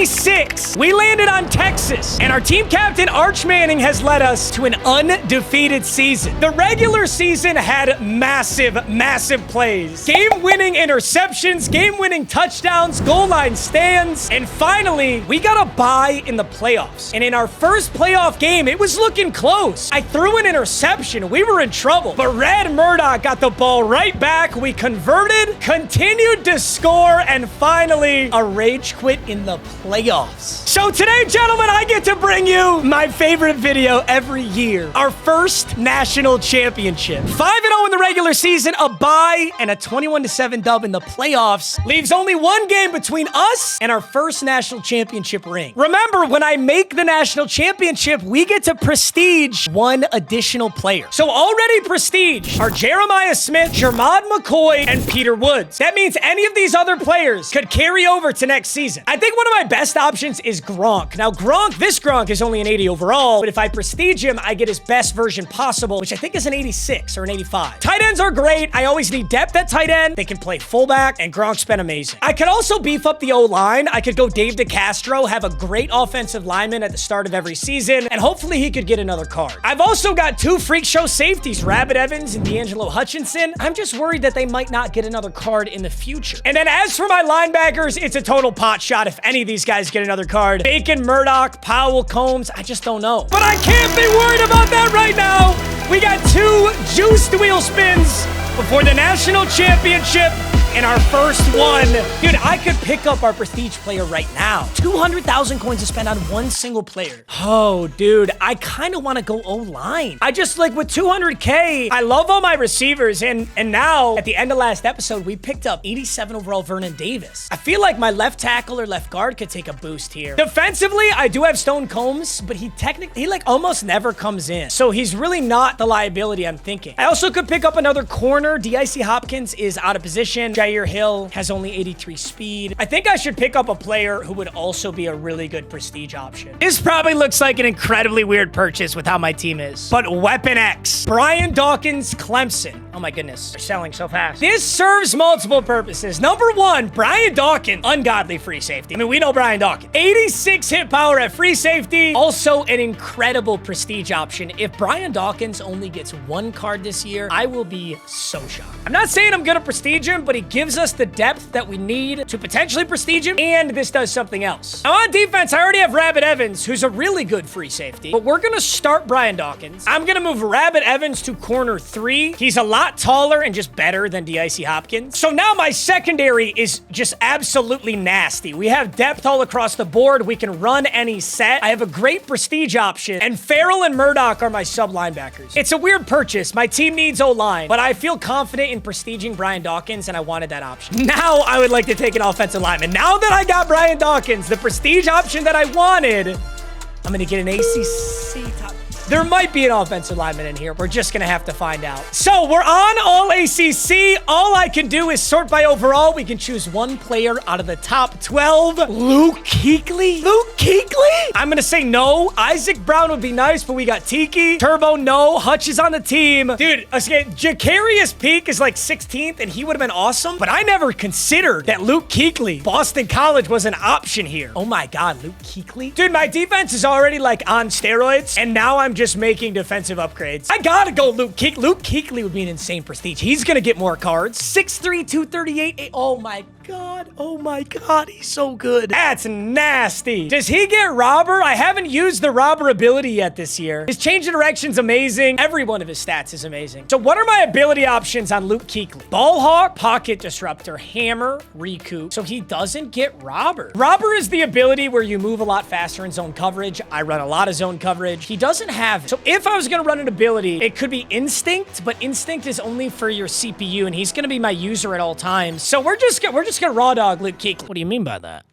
Day 6, we landed on Texas, and our team captain, Arch Manning, has led us to an undefeated season. The regular season had massive plays. Game-winning interceptions, game-winning touchdowns, goal line stands, and finally, we got a bye in the playoffs. And in our first playoff game, it was looking close. I threw an interception. We were in trouble. But Red Murdoch got the ball right back. We converted, continued to score, and finally, a rage quit in the playoffs. So today, gentlemen, I get to bring you my favorite video every year. Our first national championship. 5-0 in the regular season, a bye, and a 21-7 dub in the playoffs. Leaves only one game between us and our first national championship ring. Remember, when I make the national championship, we get to prestige one additional player. So already prestige are Jeremiah Smith, Jermod McCoy, and Peter Woods. That means any of these other players could carry over to next season. I think one of my best options is Gronk. Now, this Gronk is only an 80 overall, but if I prestige him, I get his best version possible, which I think is an 86 or an 85. Tight ends are great. I always need depth at tight end. They can play fullback, and Gronk's been amazing. I could also beef up the O-line. I could go Dave DeCastro, have a great offensive lineman at the start of every season, and hopefully he could get another card. I've also got two freak show safeties, Rabbit Evans and D'Angelo Hutchinson. I'm just worried that they might not get another card in the future. And then as for my linebackers, it's a total pot shot if any of these guys get another card. Bacon, Murdoch, Powell, Combs, I just don't know. But I can't be worried about that right now. We got two juiced wheel spins before the national championship. In our first one. Dude, I could pick up our prestige player right now. 200,000 coins to spend on one single player. Oh, dude, I kind of want to go O-line. I just, like, with 200K, I love all my receivers, and now, at the end of last episode, we picked up 87 overall Vernon Davis. I feel like my left tackle or left guard could take a boost here. Defensively, I do have Stone Combs, but he like, almost never comes in. So he's really not the liability I'm thinking. I also could pick up another corner. D.I.C. Hopkins is out of position. Jair Hill has only 83 speed. I think I should pick up a player who would also be a really good prestige option. This probably looks like an incredibly weird purchase with how my team is. But Weapon X. Brian Dawkins, Clemson. Oh my goodness, they're selling so fast. This serves multiple purposes. Number one, Brian Dawkins, ungodly free safety. I mean, we know Brian Dawkins. 86 hit power at free safety. Also an incredible prestige option. If Brian Dawkins only gets one card this year, I will be so shocked. I'm not saying I'm gonna prestige him, but he gives us the depth that we need to potentially prestige him, and this does something else. Now on defense, I already have Rabbit Evans, who's a really good free safety, but we're gonna start Brian Dawkins. I'm gonna move Rabbit Evans to corner 3. He's a lot taller and just better than D.I.C. Hopkins. So now my secondary is just absolutely nasty. We have depth all across the board. We can run any set. I have a great prestige option, and Farrell and Murdoch are my sub linebackers. It's a weird purchase. My team needs O-line, but I feel confident in prestiging Brian Dawkins, and I wanted that option. Now I would like to take an offensive lineman. Now that I got Brian Dawkins, the prestige option that I wanted, I'm gonna get an ACC top. There might be an offensive lineman in here. We're just gonna have to find out. So we're on all ACC. All I can do is sort by overall. We can choose one player out of the top 12. Luke Kuechly? Luke Kuechly? I'm gonna say no. Isaac Brown would be nice, but we got Tiki. Turbo, no. Hutch is on the team. Dude, Jacarius Peak is like 16th, and he would have been awesome, but I never considered that Luke Kuechly, Boston College, was an option here. Oh my God, Luke Kuechly? Dude, my defense is already like on steroids, and now I'm just making defensive upgrades. I gotta go Luke Kuechly. Luke Kuechly would be an insane prestige. He's gonna get more cards. 6'3", 238. Oh my God. Oh my God. He's so good. That's nasty. Does he get robber? I haven't used the robber ability yet this year. His change of direction's amazing. Every one of his stats is amazing. So what are my ability options on Luke Kuechly? Ball hawk, pocket disruptor, hammer, recoup. So he doesn't get robber. Robber is the ability where you move a lot faster in zone coverage. I run a lot of zone coverage. He doesn't have it. So if I was gonna run an ability, it could be instinct, but instinct is only for your CPU, and he's gonna be my user at all times. So we're just gonna raw dog Luke Kuechly. What do you mean by that?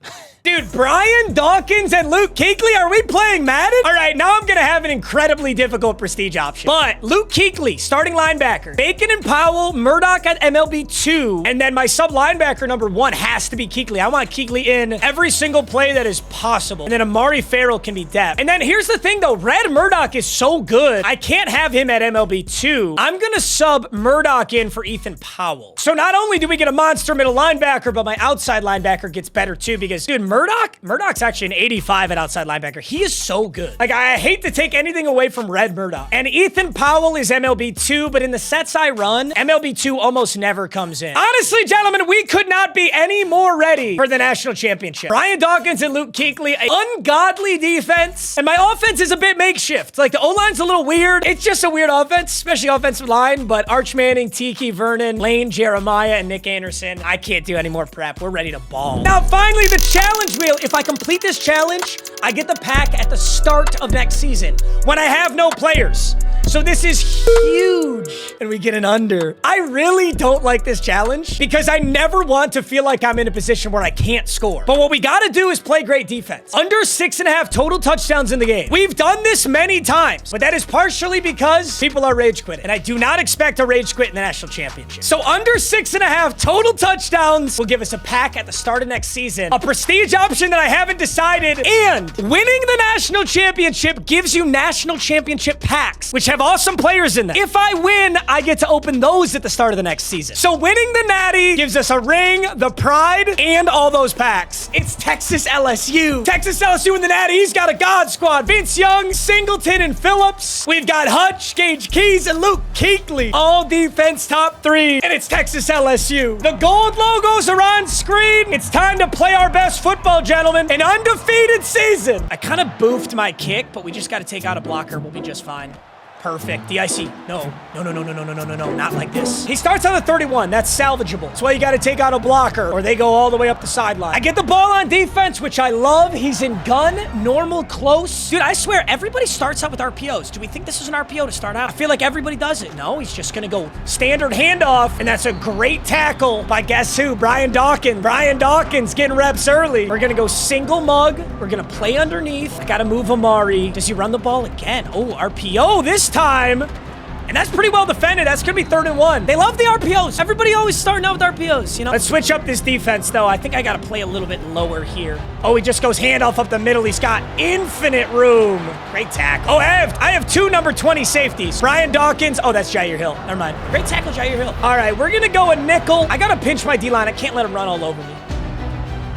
Dude, Brian Dawkins and Luke Kuechly, are we playing Madden? All right, now I'm gonna have an incredibly difficult prestige option. But Luke Kuechly, starting linebacker. Bacon and Powell, Murdoch at MLB 2, and then my sub linebacker number 1 has to be Kuechly. I want Kuechly in every single play that is possible. And then Amari Farrell can be depth. And then here's the thing though, Red Murdoch is so good, I can't have him at MLB 2. I'm gonna sub Murdoch in for Ethan Powell. So not only do we get a monster middle linebacker, but my outside linebacker gets better too, because dude, Murdoch's actually an 85 at outside linebacker. He is so good. Like, I hate to take anything away from Red Murdoch. And Ethan Powell is MLB 2, but in the sets I run, MLB 2 almost never comes in. Honestly, gentlemen, we could not be any more ready for the national championship. Brian Dawkins and Luke Kuechly, an ungodly defense. And my offense is a bit makeshift. Like, the O-line's a little weird. It's just a weird offense, especially offensive line. But Arch Manning, Tiki, Vernon, Lane, Jeremiah, and Nick Anderson, I can't do any more prep. We're ready to ball. Now, finally, the challenge wheel. If I complete this challenge, I get the pack at the start of next season when I have no players. So this is huge. And we get an under. I really don't like this challenge because I never want to feel like I'm in a position where I can't score. But what we got to do is play great defense. Under 6.5 total touchdowns in the game. We've done this many times, but that is partially because people are rage quitting. And I do not expect a rage quit in the national championship. So under 6.5 total touchdowns will give us a pack at the start of next season. A prestige option that I haven't decided. And winning the national championship gives you national championship packs, which have awesome players in them. If I win, I get to open those at the start of the next season. So winning the Natty gives us a ring, the pride, and all those packs. It's Texas LSU. Texas LSU in the Natty. He's got a God squad. Vince Young, Singleton, and Phillips. We've got Hutch, Gage Keys, and Luke Kuechly. All defense top 3. And it's Texas LSU. The gold logos are on screen. It's time to play our best football, gentlemen. An undefeated season. I kind of boofed my kick, but we just got to take out a blocker. We'll be just fine. Perfect. DIC. No, not like this. He starts on the 31. That's salvageable. That's why you got to take out a blocker or they go all the way up the sideline. I get the ball on defense, which I love. He's in gun, normal, close. Dude, I swear, everybody starts out with RPOs. Do we think this is an RPO to start out? I feel like everybody does it. No, he's just going to go standard handoff, and that's a great tackle by guess who? Brian Dawkins. Brian Dawkins getting reps early. We're going to go single mug. We're going to play underneath. I got to move Amari. Does he run the ball again? Oh, RPO this time. And that's pretty well defended. That's going to be 3rd and 1. They love the RPOs. Everybody always starting out with RPOs, you know? Let's switch up this defense, though. I think I got to play a little bit lower here. Oh, he just goes handoff up the middle. He's got infinite room. Great tackle. Oh, I have 2 number 20 safeties. Brian Dawkins. Oh, that's Jair Hill. Never mind. Great tackle, Jair Hill. All right, we're going to go a nickel. I got to pinch my D-line. I can't let him run all over me.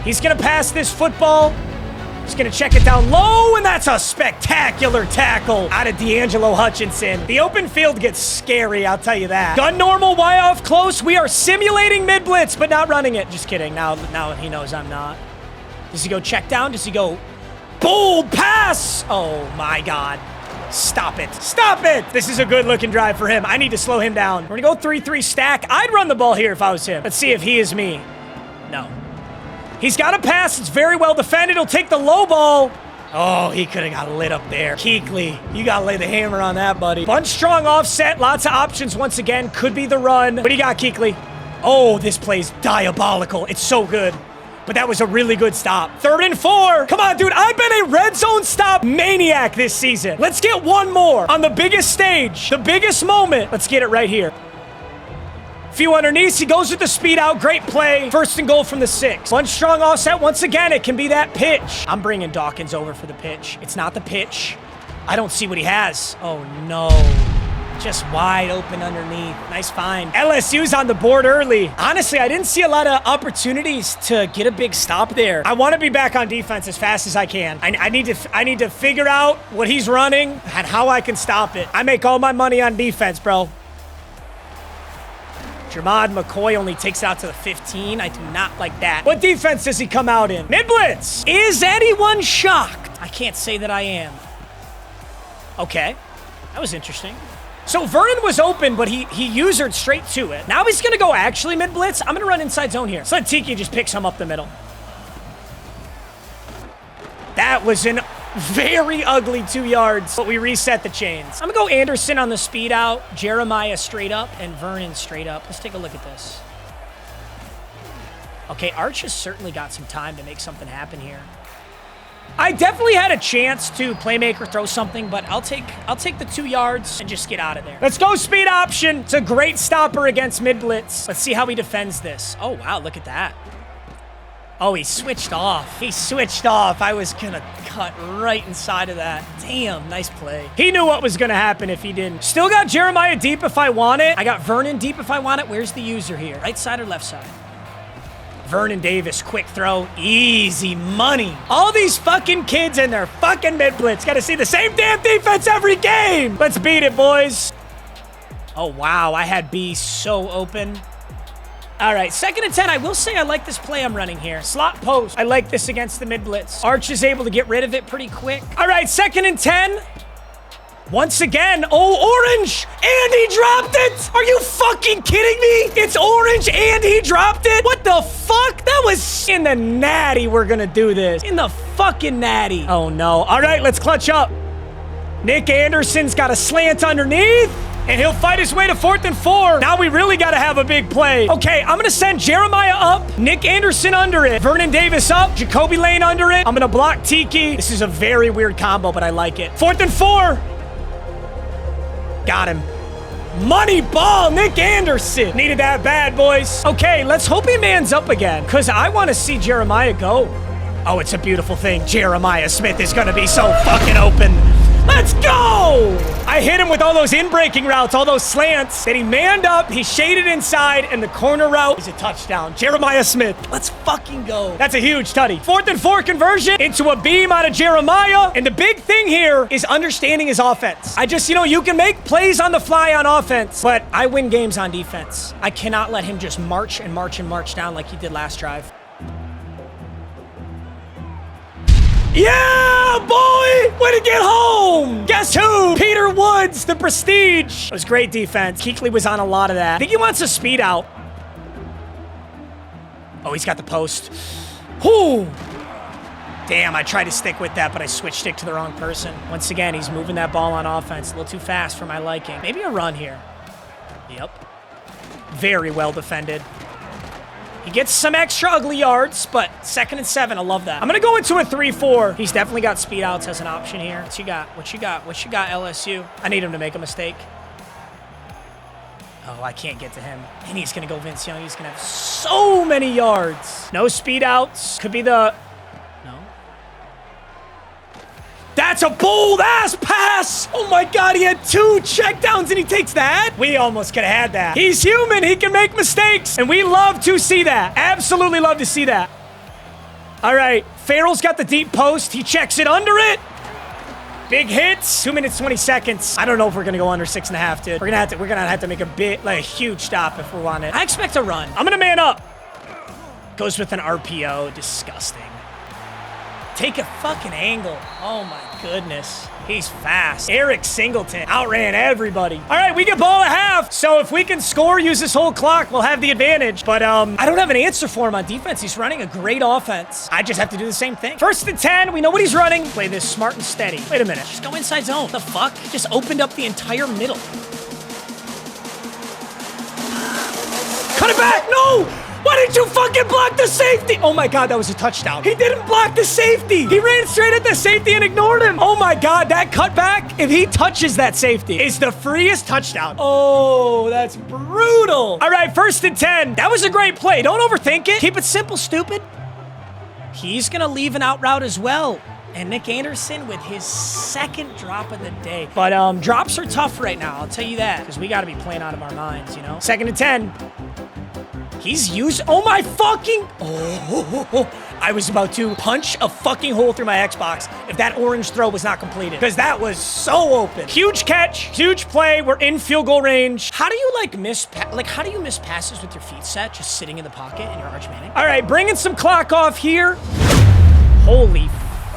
He's going to pass this football. He's going to check it down low, and that's a spectacular tackle out of D'Angelo Hutchinson. The open field gets scary, I'll tell you that. Gun normal, Y off close. We are simulating mid-blitz, but not running it. Just kidding. Now he knows I'm not. Does he go check down? Does he go bold pass? Oh, my God. Stop it. Stop it. This is a good-looking drive for him. I need to slow him down. We're going to go 3-3 stack. I'd run the ball here if I was him. Let's see if he is me. No. He's got a pass. It's very well defended. He'll take the low ball. Oh, he could have got lit up there. Kuechly, you got to lay the hammer on that, buddy. Bunch strong offset. Lots of options once again. Could be the run. What do you got, Kuechly? Oh, this play's diabolical. It's so good. But that was a really good stop. 3rd and 4. Come on, dude. I've been a red zone stop maniac this season. Let's get one more on the biggest stage. The biggest moment. Let's get it right here. Few underneath, he goes with the speed out. Great play. 1st and goal from the 6. One strong offset. Once again, it can be that pitch. I'm bringing Dawkins over for the pitch. It's not the pitch. I don't see what he has. Oh, no. Just wide open underneath. Nice find. LSU's on the board early. Honestly, I didn't see a lot of opportunities to get a big stop there. I want to be back on defense as fast as I can. I need to figure out what he's running and how I can stop it. I make all my money on defense, bro. Jermod McCoy only takes it out to the 15. I do not like that. What defense does he come out in? Mid-blitz. Is anyone shocked? I can't say that I am. Okay. That was interesting. So Vernon was open, but he usered straight to it. Now he's going to go actually mid-blitz. I'm going to run inside zone here. So Tiki just picks him up the middle. That was an very ugly 2 yards, but we reset the chains. I'm going to go Anderson on the speed out, Jeremiah straight up, and Vernon straight up. Let's take a look at this. Okay, Arch has certainly got some time to make something happen here. I definitely had a chance to playmaker throw something, but I'll take the 2 yards and just get out of there. Let's go speed option. It's a great stopper against mid-blitz. Let's see how he defends this. Oh, wow, look at that. Oh, he switched off. He switched off. I was going to cut right inside of that. Damn, nice play. He knew what was going to happen if he didn't. Still got Jeremiah deep if I want it. I got Vernon deep if I want it. Where's the user here? Right side or left side? Vernon Davis, quick throw, easy money. All these fucking kids and their fucking mid blitz. Gotta see the same damn defense every game. Let's beat it, boys. Oh, wow, I had B so open. All right, 2nd and 10. I will say I like this play I'm running here. Slot post. I like this against the mid blitz. Arch is able to get rid of it pretty quick. All right, 2nd and 10. Once again, oh, orange, and he dropped it. Are you fucking kidding me? It's orange and he dropped it. What the fuck? That was in the natty. We're gonna do this in the fucking natty. Oh no. All right, let's clutch up. Nick Anderson's got a slant underneath, and he'll fight his way to 4th and 4. Now we really got to have a big play. Okay, I'm going to send Jeremiah up, Nick Anderson under it, Vernon Davis up, Jacoby Lane under it. I'm going to block Tiki. This is a very weird combo, but I like it. 4th and 4. Got him. Money ball, Nick Anderson. Needed that bad, boys. Okay, let's hope he mans up again, because I want to see Jeremiah go. Oh, it's a beautiful thing. Jeremiah Smith is going to be so fucking open. Let's go! I hit him with all those in-breaking routes, all those slants. Then he manned up, he shaded inside, and the corner route is a touchdown. Jeremiah Smith, let's fucking go. That's a huge tutty. 4th and 4 conversion into a beam out of Jeremiah. And the big thing here is understanding his offense. You can make plays on the fly on offense, but I win games on defense. I cannot let him just march and march and march down like he did last drive. Yeah, boy! Way to get home! Guess who? Peter Woods, the Prestige. It was great defense. Kuechly was on a lot of that. I think he wants a speed out. Oh, he's got the post. Whoo! Damn, I tried to stick with that, but I switched stick to the wrong person. Once again, he's moving that ball on offense a little too fast for my liking. Maybe a run here. Yep. Very well defended. He gets some extra ugly yards, but 2nd and 7, I love that. I'm going to go into a 3-4. He's definitely got speed outs as an option here. What you got? What you got? What you got, LSU? I need him to make a mistake. Oh, I can't get to him. And he's going to go Vince Young. He's going to have so many yards. No speed outs. Could be the... No. That's a bold-ass pass! Oh my God, he had 2 checkdowns and he takes that? We almost could have had that. He's human, he can make mistakes, and we love to see that. Absolutely love to see that. All right, Farrell's got the deep post. He checks it under it. Big hits, 2 minutes, 20 seconds. I don't know if we're gonna go under 6.5, dude. We're gonna have to make a huge stop if we want it. I expect a run. I'm gonna man up. Goes with an RPO, disgusting. Take a fucking angle. Oh my goodness. He's fast. Eric Singleton outran everybody. All right, we get ball at half. So if we can score, use this whole clock, we'll have the advantage. But I don't have an answer for him on defense. He's running a great offense. I just have to do the same thing. 1st and 10, we know what he's running. Play this smart and steady. Wait a minute, just go inside zone. The fuck? Just opened up the entire middle. Cut it back, no! Why didn't you fucking block the safety? Oh my God, that was a touchdown. He didn't block the safety. He ran straight at the safety and ignored him. Oh my God, that cutback, if he touches that safety, is the freest touchdown. Oh, that's brutal. All right, 1st and 10. That was a great play. Don't overthink it. Keep it simple, stupid. He's gonna leave an out route as well. And Nick Anderson with his 2nd drop of the day. But drops are tough right now, I'll tell you that, because we gotta be playing out of our minds, you know? 2nd and 10. He's used, oh my fucking, I was about to punch a fucking hole through my Xbox if that orange throw was not completed, because that was so open. Huge catch, huge play, we're in field goal range. How do you miss passes with your feet set, just sitting in the pocket and your Arch Manning? All right, bringing some clock off here. Holy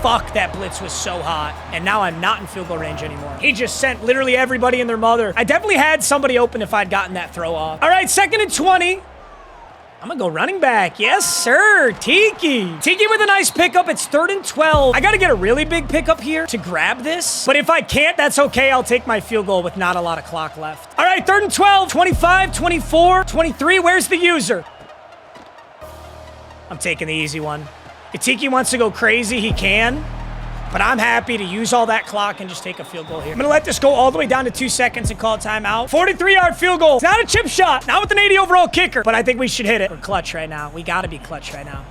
fuck, that blitz was so hot. And now I'm not in field goal range anymore. He just sent literally everybody and their mother. I definitely had somebody open if I'd gotten that throw off. All right, 2nd and 20. I'm gonna go running back. Yes, sir. Tiki. Tiki with a nice pickup. It's 3rd and 12. I gotta get a really big pickup here to grab this. But if I can't, that's okay. I'll take my field goal with not a lot of clock left. All right, 3rd and 12, 25, 24, 23. Where's the user? I'm taking the easy one. If Tiki wants to go crazy, he can. But I'm happy to use all that clock and just take a field goal here. I'm gonna let this go all the way down to 2 seconds and call timeout. 43-yard field goal. It's not a chip shot, not with an 80 overall kicker, but I think we should hit it. We're clutch right now. We gotta be clutch right now.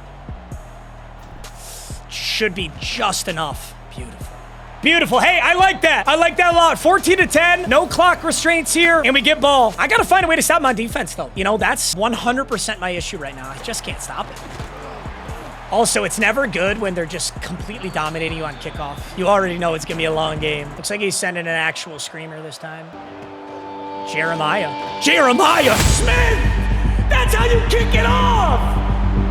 Should be just enough. Beautiful. Beautiful. Hey, I like that. I like that a lot. 14-10. No clock restraints here, and we get ball. I got to find a way to stop him on defense, though. You know, that's 100% my issue right now. I just can't stop it. Also, it's never good when they're just completely dominating you on kickoff. You already know it's going to be a long game. Looks like he's sending an actual screamer this time. Jeremiah. Jeremiah Smith! That's how you kick it off!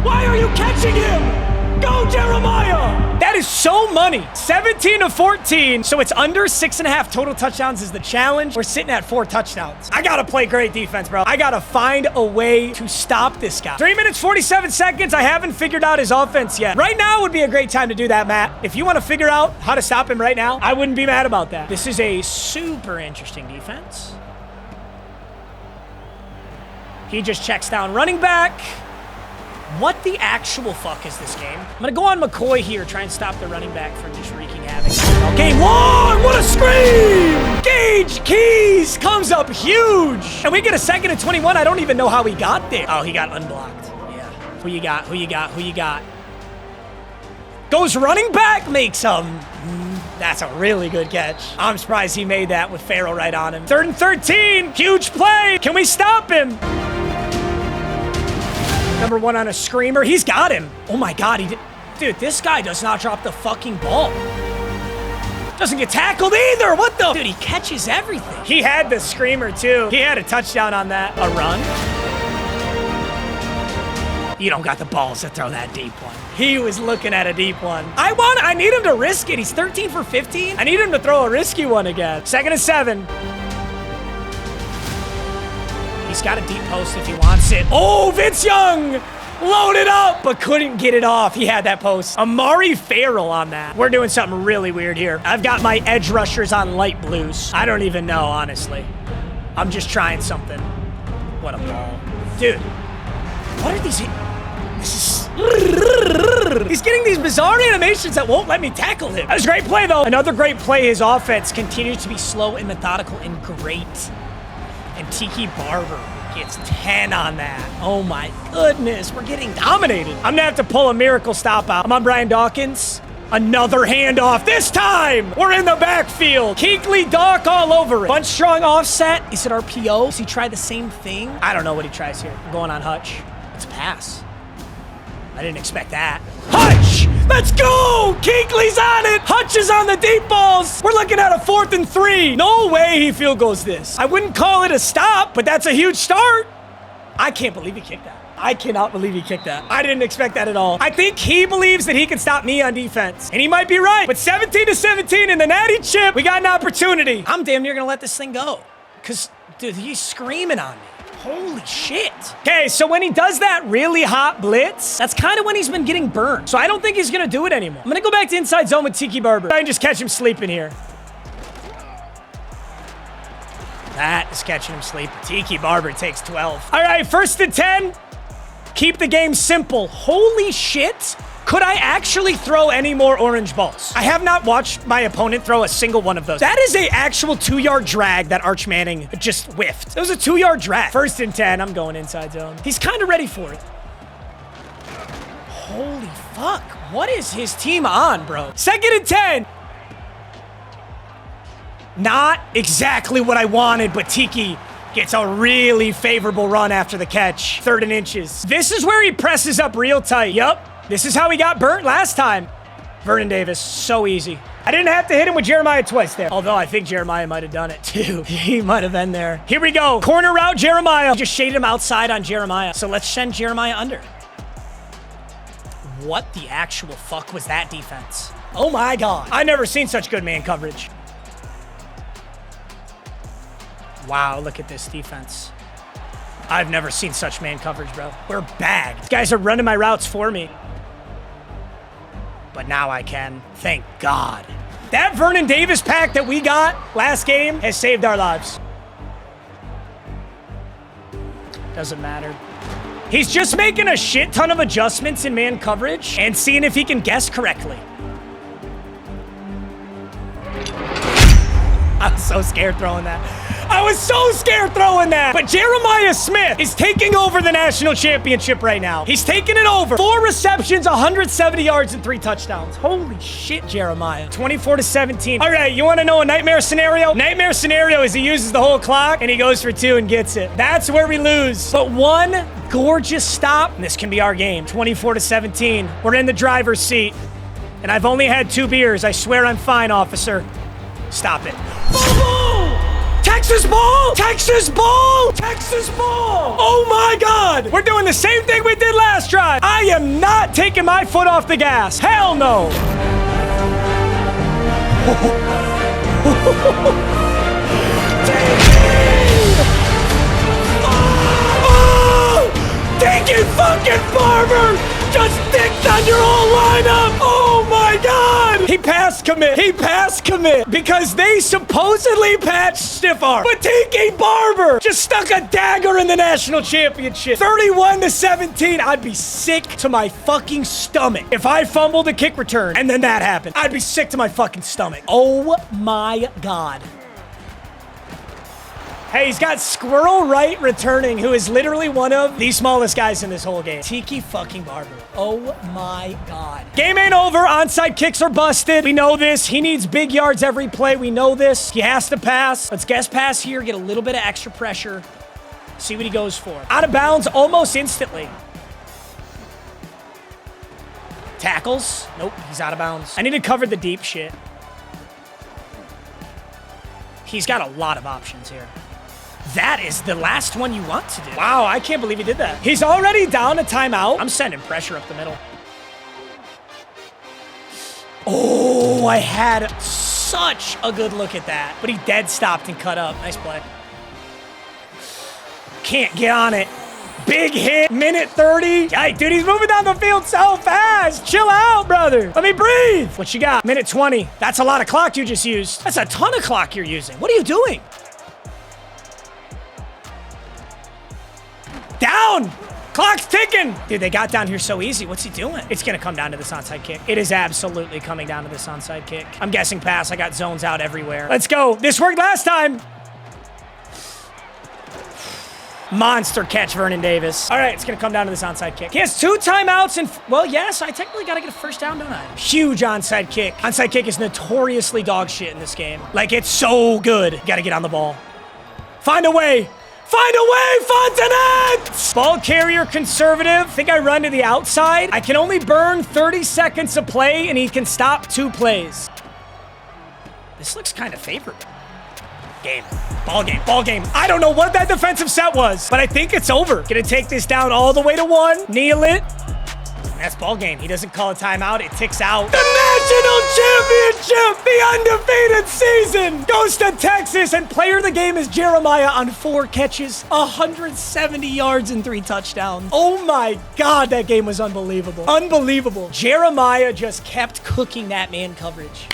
Why are you catching him? Go, Jeremiah! That is so money. 17-14. So it's under 6.5 total touchdowns is the challenge. We're sitting at 4 touchdowns. I gotta play great defense, bro. I gotta find a way to stop this guy. 3 minutes, 47 seconds. I haven't figured out his offense yet. Right now would be a great time to do that, Matt. If you want to figure out how to stop him right now, I wouldn't be mad about that. This is a super interesting defense. He just checks down running back. What the actual fuck is this game? I'm gonna go on McCoy here, try and stop the running back from just wreaking havoc. Game long, what a scream! Gage Keys comes up huge. And we get a 2nd and 21. I don't even know how he got there. Oh, he got unblocked. Yeah. Who you got? Who you got? Who you got? Goes running back, makes that's a really good catch. I'm surprised he made that with Farrell right on him. 3rd and 13, huge play. Can we stop him? Number 1 on a screamer. He's got him. Oh my God, he did. Dude, this guy does not drop the fucking ball. Doesn't get tackled either. What the? Dude, he catches everything. He had the screamer too. He had a touchdown on that. A run. You don't got the balls to throw that deep one. He was looking at a deep one. I need him to risk it. He's 13 for 15. I need him to throw a risky one again. 2nd and 7. He's got a deep post if he wants it. Oh, Vince Young loaded up, but couldn't get it off. He had that post. Amari Farrell on that. We're doing something really weird here. I've got my edge rushers on light blues. I don't even know, honestly. I'm just trying something. What a ball. Dude, what are these? He's getting these bizarre animations that won't let me tackle him. That was a great play, though. Another great play. His offense continues to be slow and methodical and great. And Tiki Barber gets 10 on that. Oh my goodness, we're getting dominated. I'm gonna have to pull a miracle stop out. I'm on Brian Dawkins. Another handoff. This time, we're in the backfield. Keekly Doc all over it. Bunch strong offset. Is it RPO? Does he try the same thing? I don't know what he tries here. I'm going on Hutch. It's a pass. I didn't expect that. Hutch! Let's go! Keekly's on it! Hutch is on the deep balls! We're looking at a 4th and 3. No way he field goals this. I wouldn't call it a stop, but that's a huge start. I can't believe he kicked that. I cannot believe he kicked that. I didn't expect that at all. I think he believes that he can stop me on defense. And he might be right. But 17-17 in the natty chip, we got an opportunity. I'm damn near gonna let this thing go. Because, dude, he's screaming on me. Holy shit. Okay, so when he does that really hot blitz, that's kind of when he's been getting burned. So I don't think he's going to do it anymore. I'm going to go back to inside zone with Tiki Barber. Try and just catch him sleeping here. That is catching him sleeping. Tiki Barber takes 12. All right, 1st and 10. Keep the game simple. Holy shit. Could I actually throw any more orange balls? I have not watched my opponent throw a single one of those. That is a actual 2-yard drag that Arch Manning just whiffed. It was a 2-yard drag. 1st and 10, I'm going inside zone. He's kind of ready for it. Holy fuck. What is his team on, bro? 2nd and 10. Not exactly what I wanted, but Tiki gets a really favorable run after the catch. 3rd and inches. This is where he presses up real tight. Yup. This is how he got burnt last time. Vernon Davis, so easy. I didn't have to hit him with Jeremiah twice there. Although I think Jeremiah might have done it too. He might have been there. Here we go. Corner route, Jeremiah. Just shaded him outside on Jeremiah. So let's send Jeremiah under. What the actual fuck was that defense? Oh my God. I've never seen such good man coverage. Wow, look at this defense. I've never seen such man coverage, bro. We're bagged. These guys are running my routes for me. But now I can. Thank God. That Vernon Davis pack that we got last game has saved our lives. Doesn't matter. He's just making a shit ton of adjustments in man coverage and seeing if he can guess correctly. I was so scared throwing that. I was was so scared throwing that. But Jeremiah Smith is taking over the national championship right now. He's taking it over. 4 receptions, 170 yards, and 3 touchdowns. Holy shit, Jeremiah. 24-17. All right, you want to know a nightmare scenario? Nightmare scenario is he uses the whole clock, and he goes for 2 and gets it. That's where we lose. But one gorgeous stop, and this can be our game. 24-17. We're in the driver's seat, and I've only had 2 beers. I swear I'm fine, officer. Stop it. Texas ball! Texas ball! Texas ball! Oh my God! We're doing the same thing we did last drive. I am not taking my foot off the gas. Hell no! Thinking fucking Barber just dicked on your whole lineup. Oh my God. He passed commit. He passed commit because they supposedly patched stiff arm. But Tiki Barber just stuck a dagger in the national championship. 31-17. I'd be sick to my fucking stomach if I fumbled a kick return and then that happened. I'd be sick to my fucking stomach. Oh my God. Hey, he's got Squirrel Wright returning, who is literally one of the smallest guys in this whole game. Tiki fucking Barber. Oh my God. Game ain't over. Onside kicks are busted. We know this. He needs big yards every play. We know this. He has to pass. Let's guess pass here, get a little bit of extra pressure. See what he goes for. Out of bounds almost instantly. Tackles. Nope, he's out of bounds. I need to cover the deep shit. He's got a lot of options here. That is the last one you want to do. Wow, I can't believe he did that. He's already down a timeout. I'm sending pressure up the middle. Oh, I had such a good look at that. But he dead stopped and cut up. Nice play. Can't get on it. Big hit, minute 30. Yikes, dude, he's moving down the field so fast. Chill out, brother. Let me breathe. What you got? Minute 20. That's a lot of clock you just used. That's a ton of clock you're using. What are you doing? Down! Clock's ticking! Dude, they got down here so easy. What's he doing? It's gonna come down to this onside kick. It is absolutely coming down to this onside kick. I'm guessing pass. I got zones out everywhere. Let's go. This worked last time. Monster catch, Vernon Davis. All right, it's gonna come down to this onside kick. He has 2 timeouts and, well, yes, I technically gotta get a first down, don't I? Huge onside kick. Onside kick is notoriously dog shit in this game. Like, it's so good. Gotta get on the ball. Find a way. Find a way, Fontanet! Ball carrier conservative. Think I run to the outside. I can only burn 30 seconds of play, and he can stop 2 plays. This looks kind of favorable. Game. Ball game. Ball game. I don't know what that defensive set was, but I think it's over. Gonna take this down all the way to 1. Kneel it. That's ball game. He doesn't call a timeout. It ticks out. The national championship, the undefeated season, goes to Texas, and player of the game is Jeremiah on 4 catches, 170 yards, and 3 touchdowns. Oh my God, that game was unbelievable. Unbelievable. Jeremiah just kept cooking that man coverage.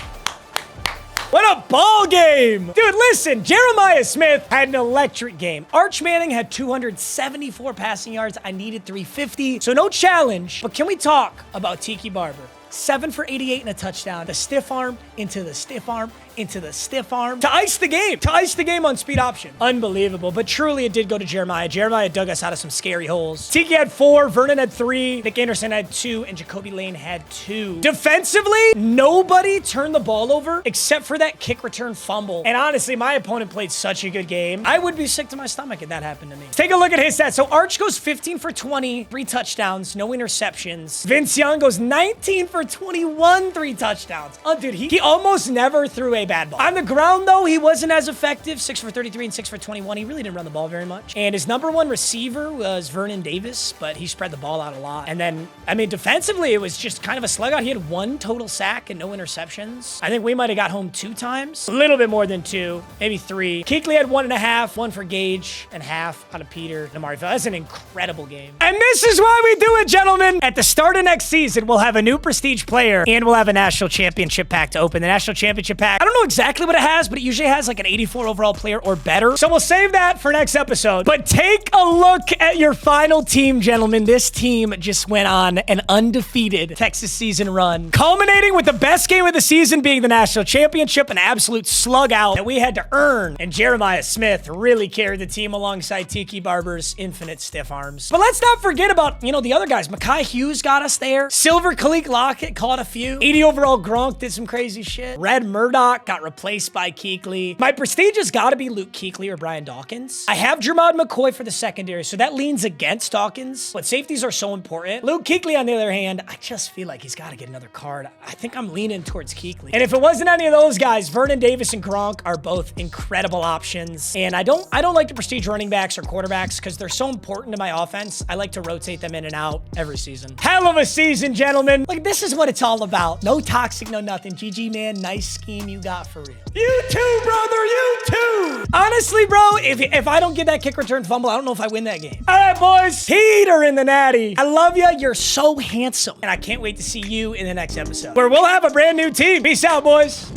What a ball game! Dude, listen, Jeremiah Smith had an electric game. Arch Manning had 274 passing yards. I needed 350, so no challenge. But can we talk about Tiki Barber? 7 for 88 and a touchdown. The stiff arm, into the stiff arm, into the stiff arm. To ice the game. To ice the game on speed option. Unbelievable. But truly, it did go to Jeremiah. Jeremiah dug us out of some scary holes. Tiki had 4. Vernon had 3. Nick Anderson had 2. And Jacoby Lane had 2. Defensively, nobody turned the ball over except for that kick return fumble. And honestly, my opponent played such a good game. I would be sick to my stomach if that happened to me. Let's take a look at his stats. So Arch goes 15 for 20. 3 touchdowns. No interceptions. Vince Young goes 19 for 21, 3 touchdowns. Oh, dude, he almost never threw a bad ball. On the ground, though, he wasn't as effective. 6 for 33 and 6 for 21. He really didn't run the ball very much. And his #1 receiver was Vernon Davis, but he spread the ball out a lot. And then, I mean, defensively, it was just kind of a slug out. He had 1 total sack and no interceptions. I think we might have got home 2 times. A little bit more than 2, maybe 3. Kuechly had 1.5, 1 for Gage, and half out of Peter Namari. That's an incredible game. And this is why we do it, gentlemen. At the start of next season, we'll have a new prestige player, and we'll have a national championship pack to open. The national championship pack, I don't know know exactly what it has, but it usually has like an 84 overall player or better. So we'll save that for next episode. But take a look at your final team, gentlemen. This team just went on an undefeated Texas season run, culminating with the best game of the season being the national championship, an absolute slug out that we had to earn. And Jeremiah Smith really carried the team alongside Tiki Barber's infinite stiff arms. But let's not forget about, you know, the other guys. Mekhi Hughes got us there. Silver Khalil Lockett caught a few. 80 overall Gronk did some crazy shit. Red Murdoch got replaced by Kuechly. My prestige has got to be Luke Kuechly or Brian Dawkins. I have Jermod McCoy for the secondary, so that leans against Dawkins, but safeties are so important. Luke Kuechly, on the other hand, I just feel like he's got to get another card. I think I'm leaning towards Kuechly. And if it wasn't any of those guys, Vernon Davis and Gronk are both incredible options. And I don't like to prestige running backs or quarterbacks because they're so important to my offense. I like to rotate them in and out every season. Hell of a season, gentlemen. Like, this is what it's all about. No toxic, no nothing. GG, man. Nice scheme you got for real. You too, brother. You too. Honestly, bro, if I don't get that kick return fumble, I don't know if I win that game. All right, boys. Heater in the natty. I love you. You're so handsome. And I can't wait to see you in the next episode where we'll have a brand new team. Peace out, boys.